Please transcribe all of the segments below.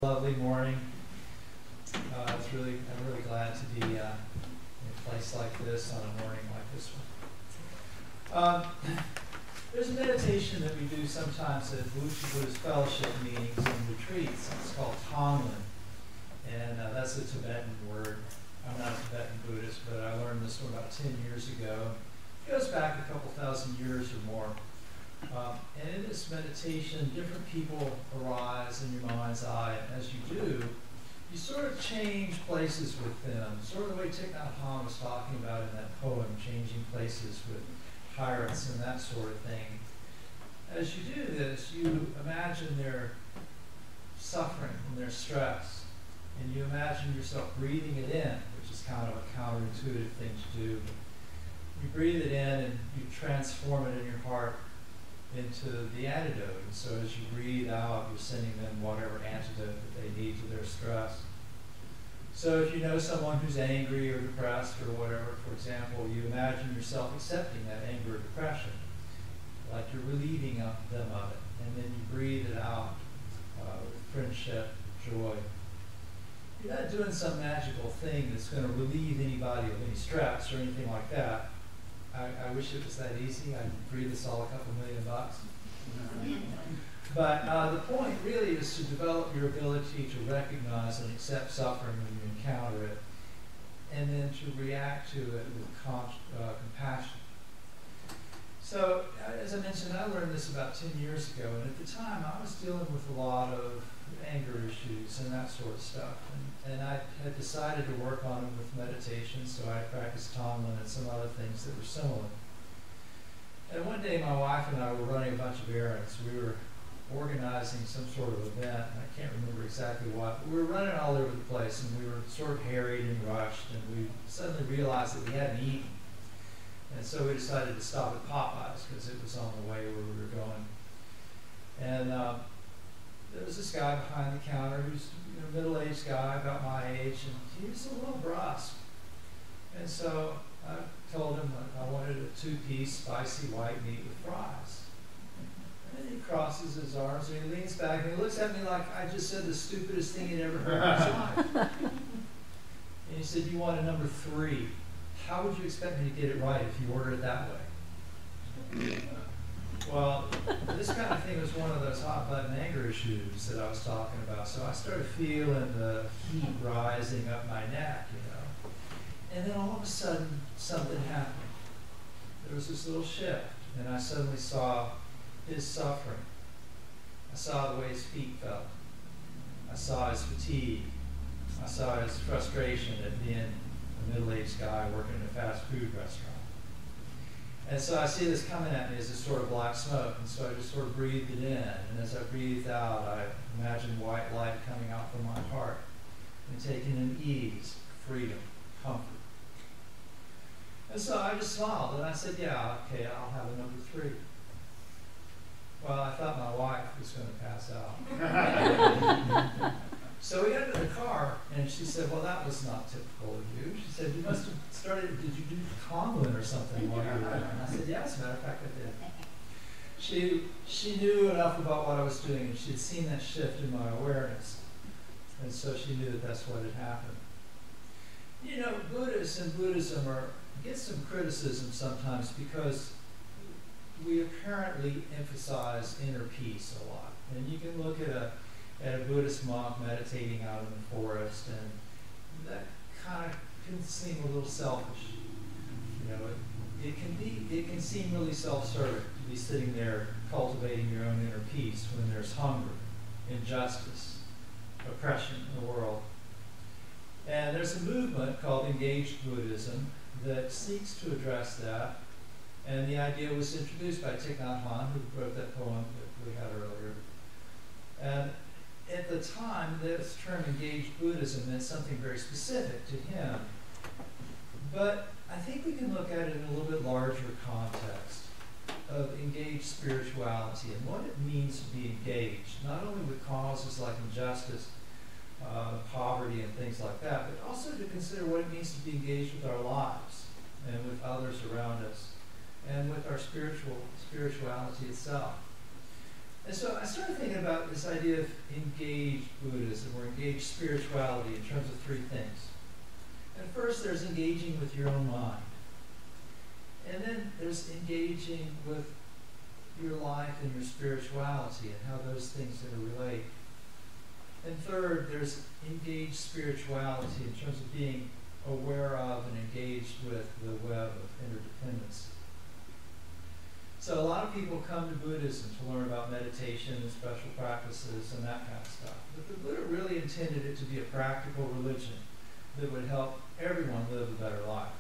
Lovely morning. I'm really glad to be in a place like this on a morning like this one. There's a meditation that we do sometimes at Volusia Buddhist Fellowship meetings and retreats. It's called Tonglen, and that's a Tibetan word. I'm not a Tibetan Buddhist, but I learned this one about 10 years ago. It goes back a couple thousand years or more. And in this meditation, different people arise in your mind's eye, and as you do, you sort of change places with them, sort of the way Thich Nhat Hanh was talking about in that poem, changing places with tyrants and that sort of thing. As you do this, you imagine their suffering and their stress, and you imagine yourself breathing it in, which is kind of a counterintuitive thing to do. You breathe it in and you transform it in your heart into the antidote. And so as you breathe out, you're sending them whatever antidote that they need to their stress. So if you know someone who's angry or depressed or whatever, for example, you imagine yourself accepting that anger or depression, like you're relieving them of it. And then you breathe it out with friendship, joy. You're not doing some magical thing that's going to relieve anybody of any stress or anything like that. I wish it was that easy. I'd breathe this all a couple $1,000,000. But the point really is to develop your ability to recognize and accept suffering when you encounter it, and then to react to it with compassion. So, as I mentioned, I learned this about 10 years ago, and at the time I was dealing with a lot of anger issues and that sort of stuff. And I had decided to work on them with meditation, so I practiced Tonglen and some other things that were similar. And one day my wife and I were running a bunch of errands. We were organizing some sort of event, and I can't remember exactly what, but we were running all over the place, and we were sort of harried and rushed, and we suddenly realized that we hadn't eaten. And so we decided to stop at Popeyes because it was on the way where we were going. And there was this guy behind the counter who's a middle-aged guy, about my age, and he was a little brusque. And so I told him I wanted a 2-piece spicy white meat with fries. And then he crosses his arms and he leans back and he looks at me like I just said the stupidest thing he'd ever heard in his life. And he said, "You want a number 3. How would you expect me to get it right if you order it that way?" Well, this kind of thing was one of those hot button anger issues that I was talking about. So I started feeling the heat rising up my neck, you know. And then all of a sudden, something happened. There was this little shift, and I suddenly saw his suffering. I saw the way his feet felt. I saw his fatigue. I saw his frustration at being a middle-aged guy working in a fast food restaurant. And so I see this coming at me as a sort of black smoke, and so I just sort of breathed it in. And as I breathed out, I imagined white light coming out from my heart and taking in ease, freedom, comfort. And so I just smiled, and I said, "Yeah, okay, I'll have a number 3. Well, I thought my wife was going to pass out. So we got into the car, and she said, "Well, that was not typical of you." She said, "You must have started, did you do Tonglen or something while you were there?" And I said, "Yeah, as a matter of fact, I did." She knew enough about what I was doing, and she had seen that shift in my awareness. And so she knew that that's what had happened. You know, Buddhists and Buddhism get some criticism sometimes because we apparently emphasize inner peace a lot. And you can look at a Buddhist monk meditating out in the forest, and that kind of can seem a little selfish. You know, it can seem really self-serving to be sitting there cultivating your own inner peace when there's hunger, injustice, oppression in the world. And there's a movement called Engaged Buddhism that seeks to address that. And the idea was introduced by Thich Nhat Hanh, who wrote that poem that we had earlier. And at the time, this term engaged Buddhism meant something very specific to him. But I think we can look at it in a little bit larger context of engaged spirituality and what it means to be engaged, not only with causes like injustice, poverty, and things like that, but also to consider what it means to be engaged with our lives and with others around us and with our spirituality itself. And so I started thinking about this idea of engaged Buddhism, or engaged spirituality, in terms of three things. And first, there's engaging with your own mind. And then there's engaging with your life and your spirituality and how those things interrelate. And third, there's engaged spirituality in terms of being aware of and engaged with the web of interdependence. So a lot of people come to Buddhism to learn about meditation and special practices and that kind of stuff. But the Buddha really intended it to be a practical religion that would help everyone live a better life.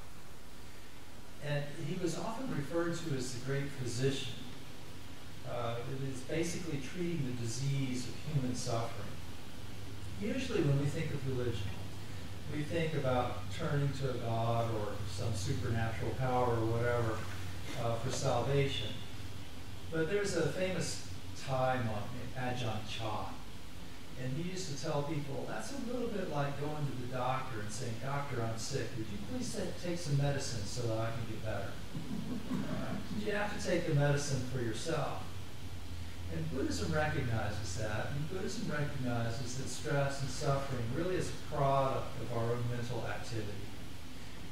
And he was often referred to as the great physician. It is basically treating the disease of human suffering. Usually when we think of religion, we think about turning to a god or some supernatural power or whatever for salvation. But there's a famous Thai monk named Ajahn Chah, and he used to tell people, that's a little bit like going to the doctor and saying, "Doctor, I'm sick. Would you please take some medicine so that I can get better?" You have to take the medicine for yourself. And Buddhism recognizes that. And Buddhism recognizes that stress and suffering really is a product of our own mental activity.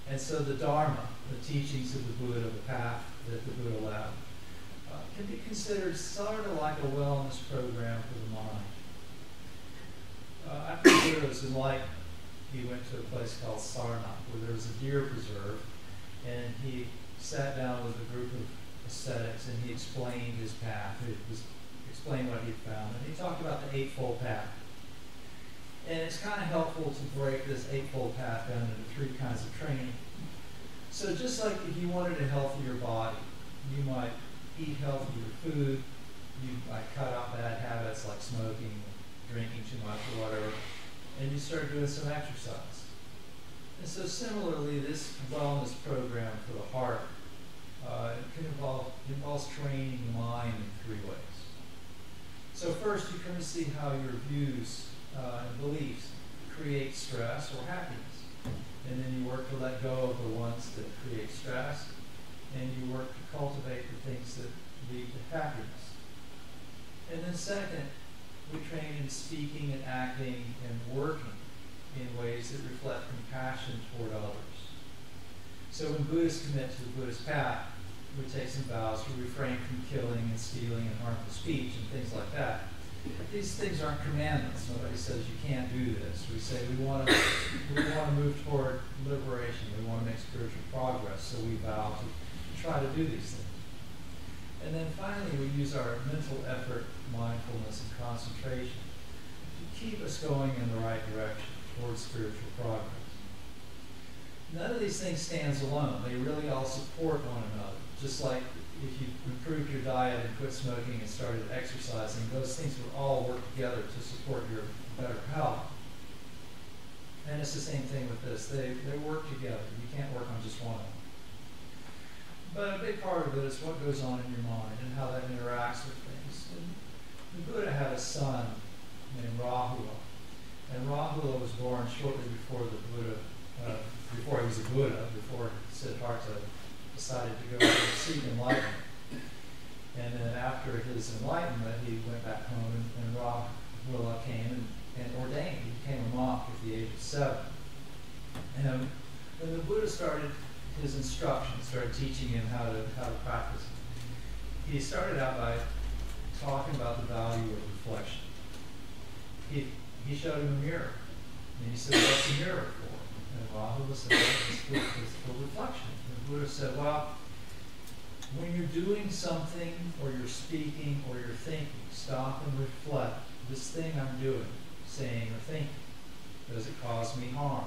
And so the Dharma, the teachings of the Buddha, the path that the Buddha left, can be considered sort of like a wellness program for the mind. After the Buddha was enlightened, he went to a place called Sarnath, where there was a deer preserve, and he sat down with a group of ascetics, and he explained his path. Explain what he found, and he talked about the Eightfold Path. And it's kind of helpful to break this Eightfold Path down into three kinds of training. So just like if you wanted a healthier body, you might eat healthier food, you might cut out bad habits like smoking, drinking too much or whatever, and you start doing some exercise. And so similarly, this wellness program for the heart involves training the mind in three ways. So first, you come to see how your views and beliefs create stress or happiness. And then you work to let go of the ones that create stress, and you work to cultivate the things that lead to happiness. And then second, we train in speaking and acting and working in ways that reflect compassion toward others. So when Buddhists commit to the Buddhist path, we take some vows to refrain from killing and stealing and harmful speech and things like that. But these things aren't commandments. Nobody says you can't do this. We say we want to move toward liberation. We want to make spiritual progress, so we vow to try to do these things. And then finally, we use our mental effort, mindfulness, and concentration to keep us going in the right direction towards spiritual progress. None of these things stands alone. They really all support one another. Just like if you improved your diet and quit smoking and started exercising, those things would all work together to support your better health. And it's the same thing with this. They work together. You can't work on just one of them. But a big part of it is what goes on in your mind and how that interacts with things. And the Buddha had a son named Rahula. And Rahula was born shortly before the Buddha, before he was a Buddha, before Siddhartha decided to go and seek enlightenment. And then after his enlightenment, he went back home, and Rahula came and ordained. He became a monk at the age of 7. And when the Buddha started his instruction, started teaching him how to practice, he started out by talking about the value of reflection. He showed him a mirror, and he said, "What's a mirror for?" And Rahula said, "It's for reflection." And the Buddha said, "Well, when you're doing something, or you're speaking, or you're thinking, stop and reflect. This thing I'm doing, saying or thinking, does it cause me harm?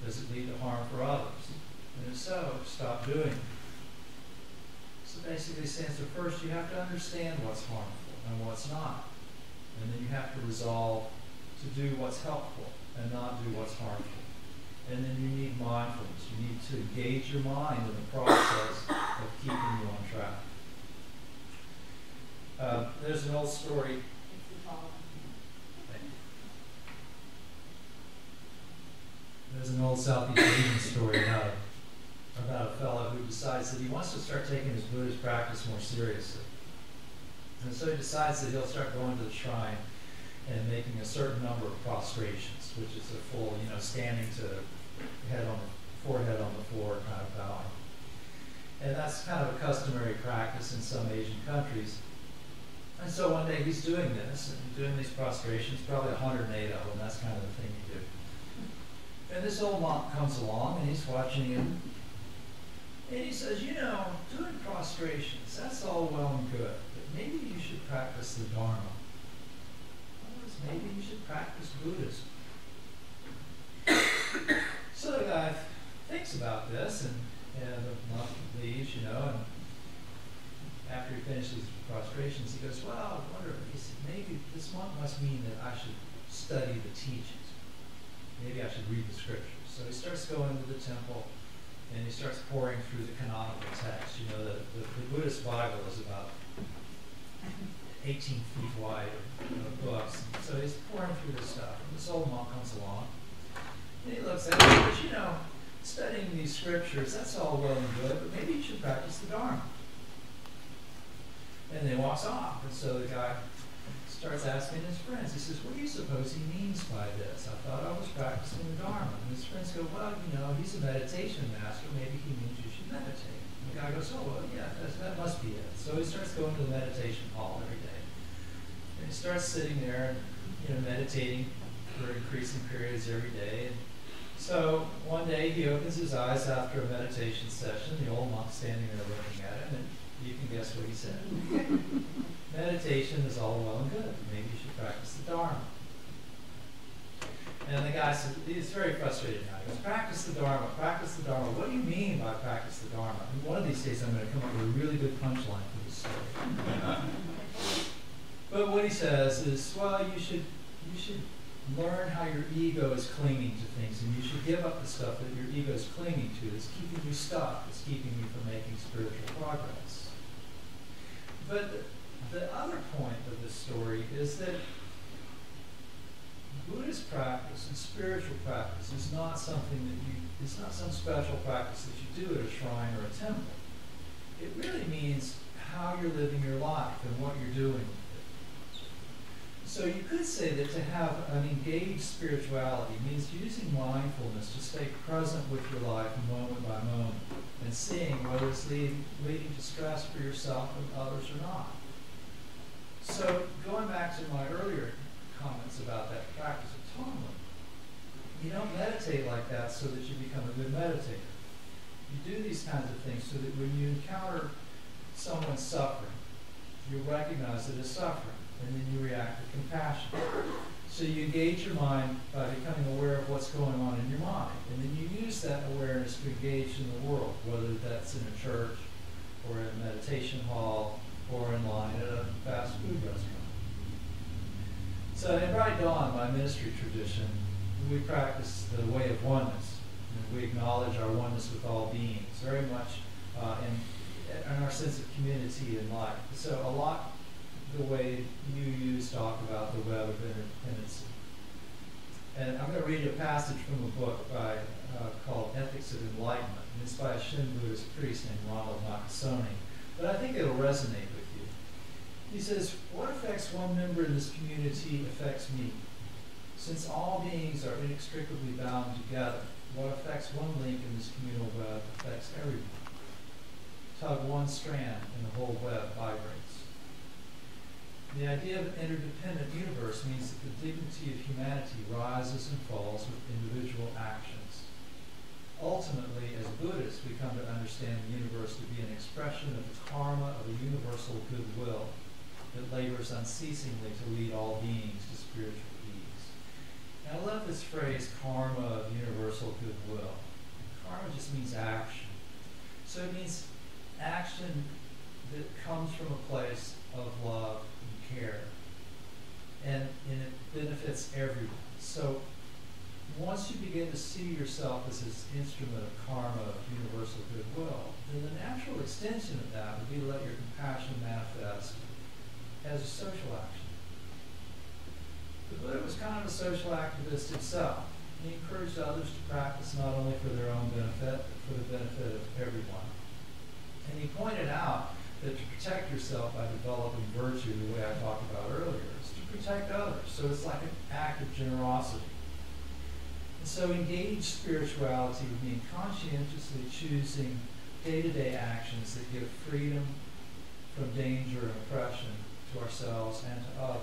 Does it lead to harm for others? And if so, stop doing it." So basically saying, so first you have to understand what's harmful and what's not. And then you have to resolve to do what's helpful and not do what's harmful. And then you need mindfulness. You need to engage your mind in the process of keeping you on track. There's an old story. There's an old Southeast Asian story about a fellow who decides that he wants to start taking his Buddhist practice more seriously. And so he decides that he'll start going to the shrine and making a certain number of prostrations, which is a full, standing to head on the forehead on the floor kind of bowing. And that's kind of a customary practice in some Asian countries. And so one day he's doing this, and doing these prostrations, probably 108 of them. That's kind of the thing you do. And this old monk comes along, and he's watching him. And he says, doing prostrations, that's all well and good, but maybe you should practice the Dharma. Maybe you should practice Buddhism. So the guy thinks about this, and the monk leaves, and after he finishes prostrations, he goes, well, I wonder, he said, maybe this monk must mean that I should study the teachings. Maybe I should read the scriptures. So he starts going to the temple, and he starts pouring through the canonical text. The Buddhist Bible is about 18 feet wide of books. So he's pouring through this stuff. And this old monk comes along, and he looks at it and says, studying these scriptures, that's all well and good, but maybe you should practice the Dharma. And then he walks off. And so the guy starts asking his friends. He says, what do you suppose he means by this? I thought I was practicing the Dharma. And his friends go, well, he's a meditation master. Maybe he means you should meditate. And the guy goes, oh, well, yeah, that must be it. So he starts going to the meditation hall every day. And he starts sitting there and, meditating for increasing periods every day. And so one day he opens his eyes after a meditation session. The old monk's standing there looking at him, and you can guess what he said. Meditation is all well and good. Maybe you should practice the Dharma. And the guy says, he's very frustrated now. He goes, practice the Dharma, practice the Dharma. What do you mean by practice the Dharma? And one of these days I'm going to come up with a really good punchline for this story. But what he says is, well, you should learn how your ego is clinging to things, and you should give up the stuff that your ego is clinging to that's keeping you stuck, that's keeping you from making spiritual progress. But the other point of this story is that Buddhist practice and spiritual practice is not something it's not some special practice that you do at a shrine or a temple. It really means how you're living your life and what you're doing with it. So you could say that to have an engaged spirituality means using mindfulness to stay present with your life moment by moment and seeing whether it's leading to stress for yourself and others or not. So going back to my earlier comments about that practice of atonement, you don't meditate like that so that you become a good meditator. You do these kinds of things so that when you encounter someone suffering, you recognize it as suffering, and then you react with compassion. So you engage your mind by becoming aware of what's going on in your mind, and then you use that awareness to engage in the world, whether that's in a church or in a meditation hall or in line at a fast food restaurant. So in Bright Dawn, my ministry tradition, we practice the way of oneness. And we acknowledge our oneness with all beings, very much in our sense of community and life. So a lot the way you talk about the web of interdependency. And I'm going to read a passage from a book called Ethics of Enlightenment. And it's by a Shin Buddhist priest named Ronald Nakasone. But I think it'll resonate with you. He says, what affects one member in this community affects me. Since all beings are inextricably bound together, what affects one link in this communal web affects everyone. Tug one strand and the whole web vibrates. The idea of an interdependent universe means that the dignity of humanity rises and falls with individual actions. Ultimately, as Buddhists, we come to understand the universe to be an expression of the karma of a universal goodwill that labors unceasingly to lead all beings to spiritual ease. And I love this phrase, karma of universal goodwill. Karma just means action. So it means action that comes from a place of love and care. And it benefits everyone. So once you begin to see yourself as this instrument of karma, of universal goodwill, then the natural extension of that would be to let your compassion manifest as a social action. The Buddha was kind of a social activist himself. He encouraged others to practice not only for their own benefit, but for the benefit of everyone. And he pointed out that to protect yourself by developing virtue, the way I talked about earlier, is to protect others. So it's like an act of generosity. And so engage spirituality would mean conscientiously choosing day-to-day actions that give freedom from danger and oppression to ourselves and to others.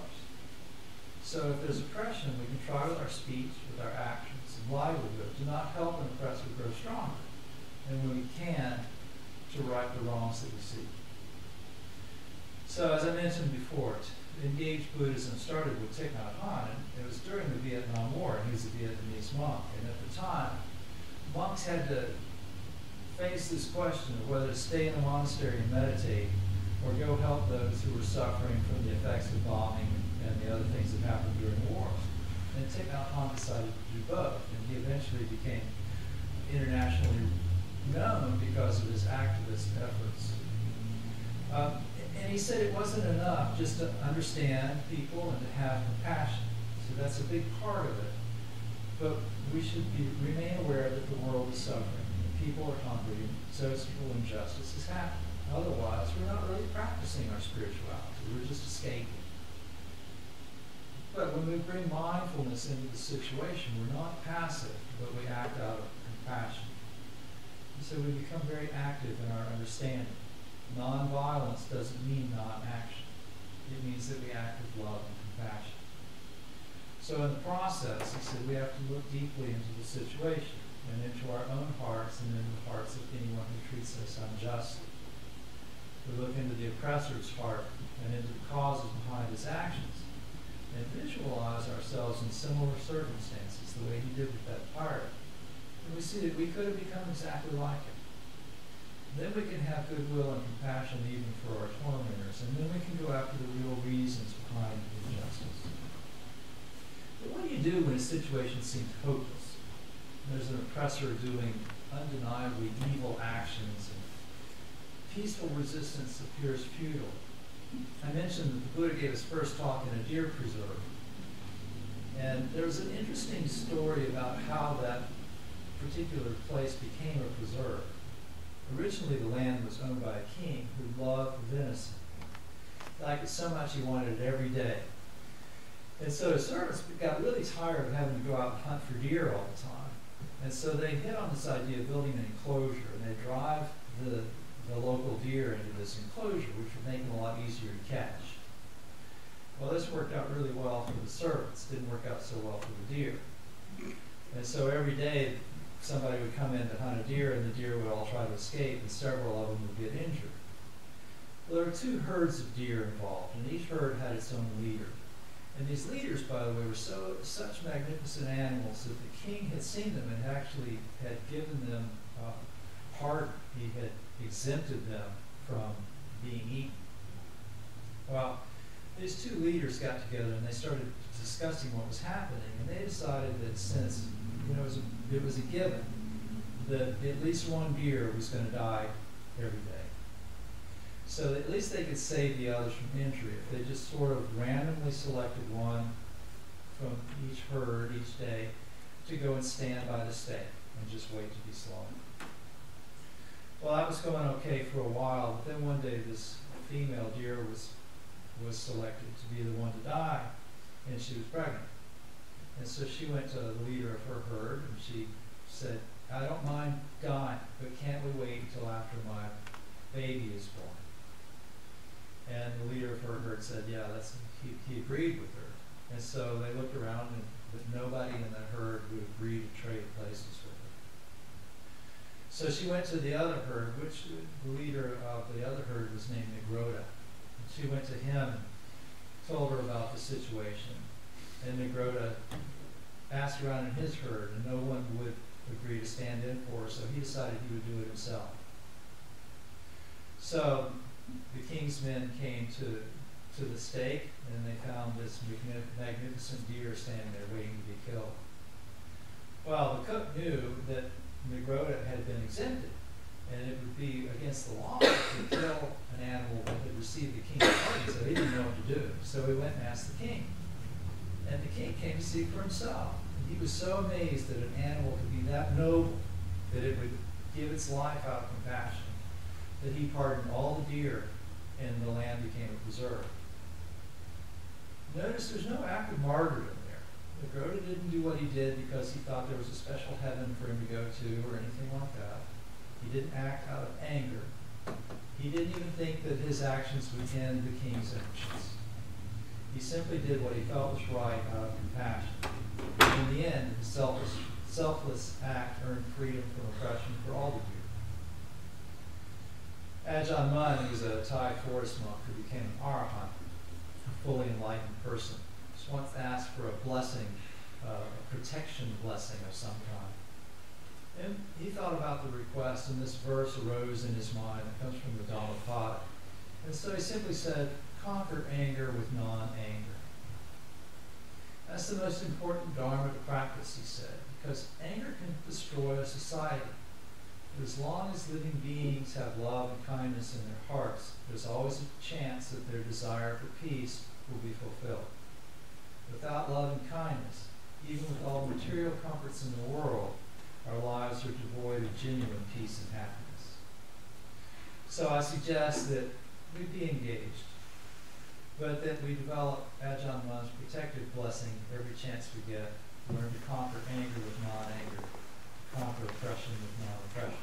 So if there's oppression, we can try with our speech, with our actions, and livelihood to not help an oppressor grow stronger. And when we can, to right the wrongs that we see. So as I mentioned before, engaged Buddhism started with Thich Nhat Hanh, and it was during the Vietnam War, and he was a Vietnamese monk. And at the time, monks had to face this question of whether to stay in the monastery and meditate or go help those who were suffering from the effects of bombing and the other things that happened during the war. And Thich Nhat Hanh decided to do both, and he eventually became internationally known because of his activist efforts. And he said it wasn't enough just to understand people and to have compassion. So that's a big part of it. But we should remain aware that the world is suffering. People are hungry, social injustice is happening. Otherwise, we're not really practicing our spirituality. We're just escaping. But when we bring mindfulness into the situation, we're not passive, but we act out of compassion. And so we become very active in our understanding. Non-violence doesn't mean non-action. It means that we act with love and compassion. So in the process, he said, we have to look deeply into the situation and into our own hearts and into the hearts of anyone who treats us unjustly. We look into the oppressor's heart and into the causes behind his actions and visualize ourselves in similar circumstances, the way he did with that pirate. And we see that we could have become exactly like him. Then we can have goodwill and compassion even for our tormentors, and then we can go after the real reasons behind injustice. But what do you do when a situation seems hopeless? There's an oppressor doing undeniably evil actions, and peaceful resistance appears futile. I mentioned that the Buddha gave his first talk in a deer preserve. And there was an interesting story about how that particular place became a preserve. Originally, the land was owned by a king who loved venison. He liked it so much he wanted it every day. And so his servants got really tired of having to go out and hunt for deer all the time. And so they hit on this idea of building an enclosure, and they drive the local deer into this enclosure, which would make them a lot easier to catch. Well, this worked out really well for the servants. Didn't work out so well for the deer. And so every day, somebody would come in to hunt a deer, and the deer would all try to escape, and several of them would get injured. Well, there were two herds of deer involved, and each herd had its own leader. And these leaders, by the way, were such magnificent animals that the king had seen them and actually had given them pardon. He had exempted them from being eaten. Well, these two leaders got together and they started discussing what was happening, and they decided that since it was a given that at least one deer was going to die every day, so that at least they could save the others from injury if they just sort of randomly selected one from each herd each day to go and stand by the stake and just wait to be slaughtered. Well, that was going okay for a while, but then one day this female deer was selected to be the one to die, and she was pregnant. And so she went to the leader of her herd, and she said, I don't mind dying, but can't we wait until after my baby is born? And the leader of her herd said, yeah, he agreed with her. And so they looked around, but nobody in the herd would agree to trade places with her. So she went to the other herd, which the leader of the other herd was named Negrota. And she went to him and told her about the situation. And Negrota asked around in his herd, and no one would agree to stand in for her, so he decided he would do it himself. So the king's men came to the stake, and they found this magnificent deer standing there waiting to be killed. Well, the cook knew that Negrota had been exempted, and it would be against the law to kill an animal that had received the king's pardon, so he didn't know what to do. So he went and asked the king. And the king came to see for himself. And he was so amazed that an animal could be that noble, that it would give its life out of compassion, that he pardoned all the deer and the land became a preserve. Notice there's no act of martyrdom there. The Groda didn't do what he did because he thought there was a special heaven for him to go to or anything like that. He didn't act out of anger. He didn't even think that his actions would end the king's actions. He simply did what he felt was right out of compassion. And in the end, his selfless act earned freedom from oppression for all to view. Ajahn Mun was a Thai forest monk who became an arahant, a fully enlightened person. Just once asked for a blessing, a protection blessing of some kind. And he thought about the request, and this verse arose in his mind. It comes from the Dhammapada. And so he simply said, conquer anger with non-anger. That's the most important dharma to practice, he said, because anger can destroy a society. But as long as living beings have love and kindness in their hearts, there's always a chance that their desire for peace will be fulfilled. Without love and kindness, even with all the material comforts in the world, our lives are devoid of genuine peace and happiness. So I suggest that we be engaged, but that we develop Ajahn Mun's protective blessing every chance we get, learn to conquer anger with non-anger, conquer oppression with non-oppression.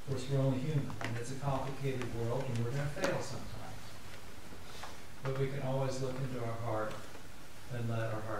Of course, we're only human, and it's a complicated world, and we're going to fail sometimes. But we can always look into our heart and let our heart